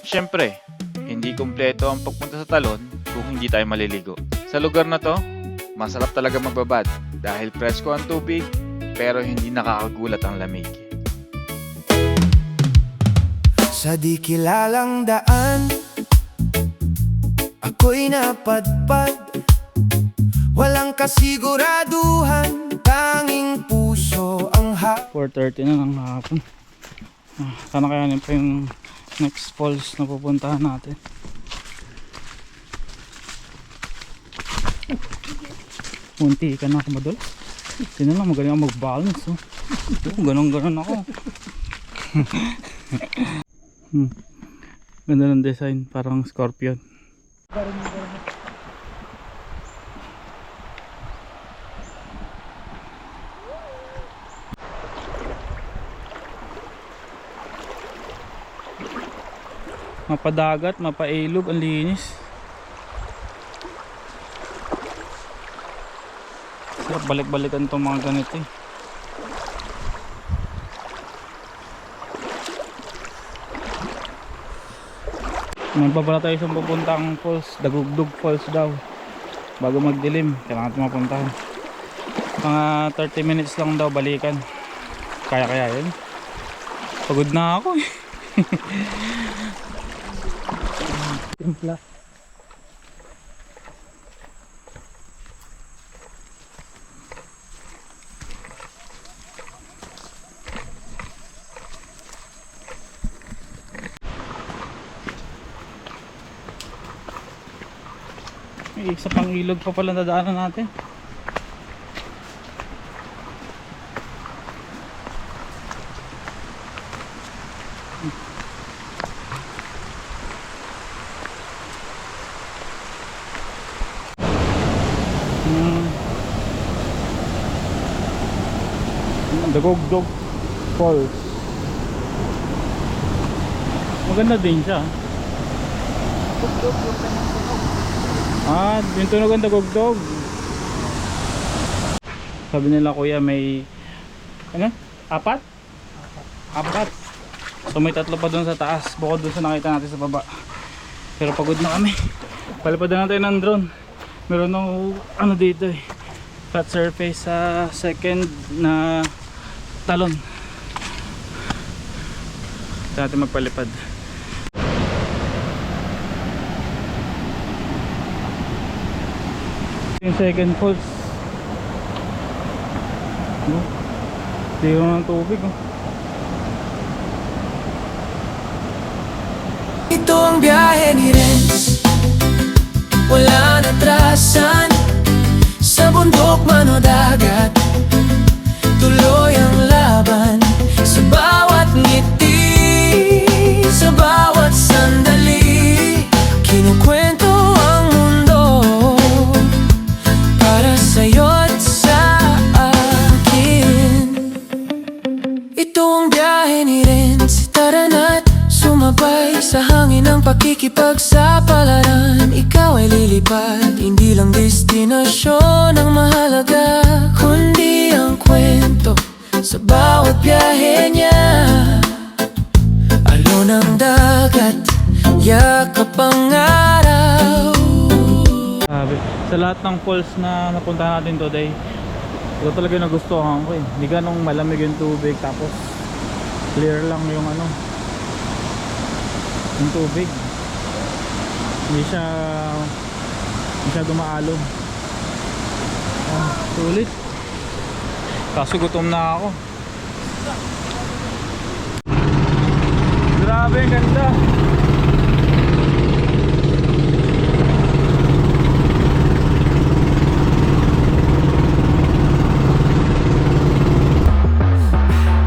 Siyempre, hindi kumpleto ang pagpunta sa talon kung hindi tayo maliligo. Sa lugar na to, masarap talaga magbabad dahil presko ang tubig pero hindi nakakagulat ang lamig. Sa di kilalang daan, ako'y napadpad. Walang kasiguraduhan, tanging puso ang 4:30 na ng hapon. Sana kayanin pa yung next falls na pupuntahan natin. Munti ka na ako madol. Sino lang magaling ako mag-balance. Ganon ako. Ganda ng design, parang scorpion. Mapadagat, mapailog, ang linis. Sarap balik-balikan itong mga ganito eh. Magpapala tayo sa pupuntang falls, Dagugdug Falls daw. Bago magdilim, kailangan natin mapuntahan. Mga 30 minutes lang daw balikan. Kaya yun. Pagod na ako eh. Timpla. May isa pang ilog pa pala nadaanan natin. Dagugdug Falls. Maganda din siya. Yung tunog ang Dagugdug. Sabi nila kuya may ano? Apat? So may 3 pa doon sa taas bukod doon sa nakita natin sa baba. Pero pagod na kami. Palipad na natin ng drone. Meron ng ano dito eh, flat surface sa second na talon. Ito natin magpalipad. Yung second falls. Tiro ng tubig oh. Ito ang biyahe ni Renz, wala na atrasan. Sa bundok man o dagat, tuloy ang laban. Sa bawat ngiti, sa bawat sandali, kinukwento ang mundo para sa'yo't sa akin. Ito ang biyahe ni Renz, tara na't sumabay sa hangin ng pakikipagsapalaran. Ikaw ay lilipad, hindi lang destinasyon ang mahalaga, kundi ang kwento sa bawat biyahe niya. Alon ng dagat, yakap ang araw. Sa lahat ng falls na napuntahan natin today, ito talaga nagustuhan ko eh. Hindi ganong malamig yung tubig, tapos clear lang yung ano, yung tubig. Hindi siya gumaalog. Sulit. Kaso gutom na ako. Grabe, ang ganda.